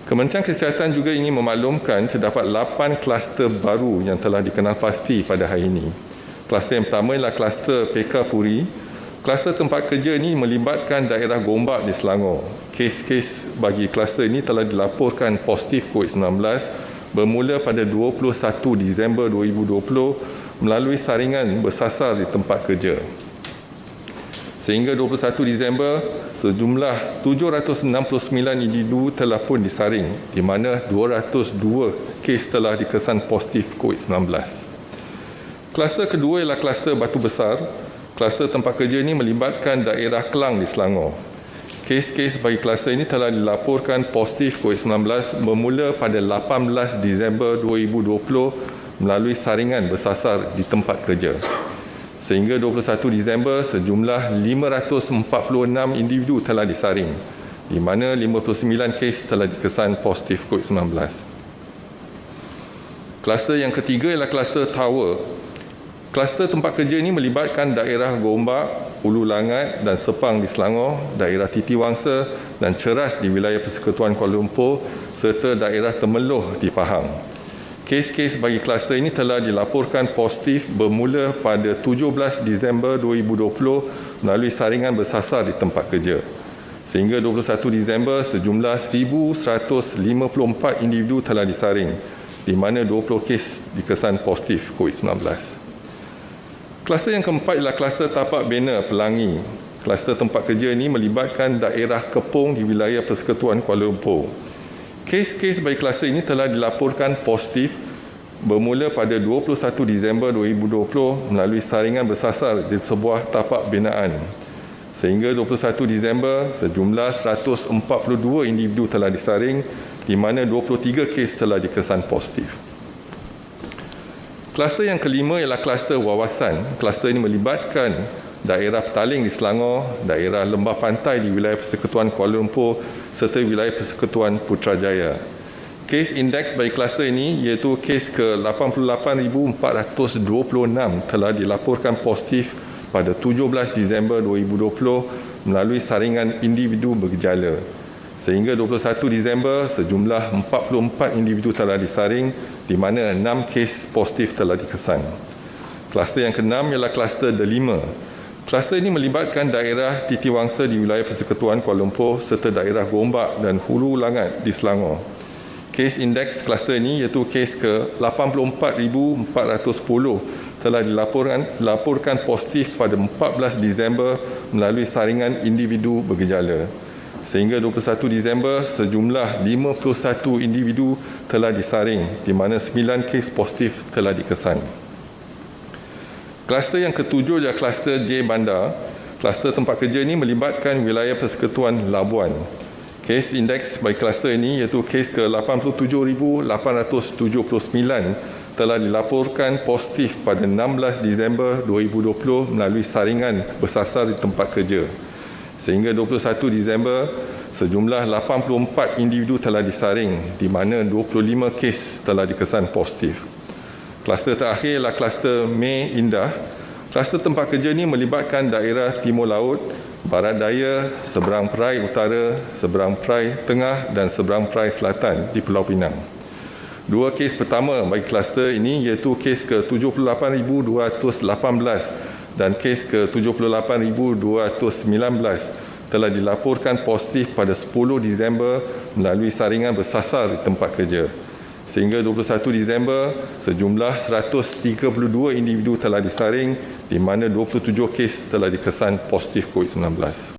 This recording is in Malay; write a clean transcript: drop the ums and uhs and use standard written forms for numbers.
Kementerian Kesihatan juga ingin memaklumkan terdapat 8 kluster baru yang telah dikenal pasti pada hari ini. Kluster yang pertama ialah kluster PK Puri. Kluster tempat kerja ini melibatkan daerah Gombak di Selangor. Kes-kes bagi kluster ini telah dilaporkan positif COVID-19 bermula pada 21 Disember 2020 melalui saringan bersasar di tempat kerja. Sehingga 21 Disember, sejumlah 769 individu telah pun disaring, di mana 202 kes telah dikesan positif COVID-19. Kluster kedua ialah kluster Batu Besar. Kluster tempat kerja ini melibatkan daerah Kelang di Selangor. Kes-kes bagi kluster ini telah dilaporkan positif COVID-19 bermula pada 18 Disember 2020 melalui saringan bersasar di tempat kerja. Sehingga 21 Disember, sejumlah 546 individu telah disaring, di mana 59 kes telah dikesan positif COVID-19. Kluster yang ketiga ialah kluster Tower. Kluster tempat kerja ini melibatkan daerah Gombak, Ulu Langat dan Sepang di Selangor, daerah Titiwangsa dan Ceras di wilayah Persekutuan Kuala Lumpur serta daerah Temeloh di Pahang. Kes-kes bagi kluster ini telah dilaporkan positif bermula pada 17 Disember 2020 melalui saringan bersasar di tempat kerja. Sehingga 21 Disember, sejumlah 1,154 individu telah disaring, di mana 20 kes dikesan positif COVID-19. Kluster yang keempat ialah kluster Tapak Bena Pelangi. Kluster tempat kerja ini melibatkan daerah Kepong di wilayah Persekutuan Kuala Lumpur. Kes-kes bagi kluster ini telah dilaporkan positif bermula pada 21 Disember 2020 melalui saringan bersasar di sebuah tapak binaan. Sehingga 21 Disember, sejumlah 142 individu telah disaring, di mana 23 kes telah dikesan positif. Kluster yang kelima ialah kluster wawasan. Kluster ini melibatkan daerah Petaling di Selangor, daerah Lembah Pantai di wilayah Persekutuan Kuala Lumpur serta wilayah Persekutuan Putrajaya. Kes indeks bagi kluster ini iaitu kes ke-88,426 telah dilaporkan positif pada 17 Disember 2020 melalui saringan individu bergejala. Sehingga 21 Disember, sejumlah 44 individu telah disaring, di mana 6 kes positif telah dikesan. Kluster yang keenam ialah kluster Delima. Kluster ini melibatkan daerah Titiwangsa di wilayah Persekutuan Kuala Lumpur serta daerah Gombak dan Hulu Langat di Selangor. Kes indeks kluster ini iaitu kes ke-84,410 telah dilaporkan positif pada 14 Disember melalui saringan individu bergejala. Sehingga 21 Disember, sejumlah 51 individu telah disaring, di mana 9 kes positif telah dikesan. Kluster yang ketujuh ialah kluster J Bandar. Kluster tempat kerja ini melibatkan wilayah Persekutuan Labuan. Kes indeks bagi kluster ini iaitu kes ke-87,879 telah dilaporkan positif pada 16 Disember 2020 melalui saringan bersasar di tempat kerja. Sehingga 21 Disember, sejumlah 84 individu telah disaring, di mana 25 kes telah dikesan positif. Kluster terakhir ialah kluster Mei Indah. Kluster tempat kerja ini melibatkan daerah Timur Laut, Barat Daya, Seberang Perai Utara, Seberang Perai Tengah dan Seberang Perai Selatan di Pulau Pinang. Dua kes pertama bagi kluster ini iaitu kes ke-78,218 dan kes ke-78,219 telah dilaporkan positif pada 10 Disember melalui saringan bersasar di tempat kerja. Sehingga 21 Disember, sejumlah 132 individu telah disaring, di mana 27 kes telah dikesan positif COVID-19.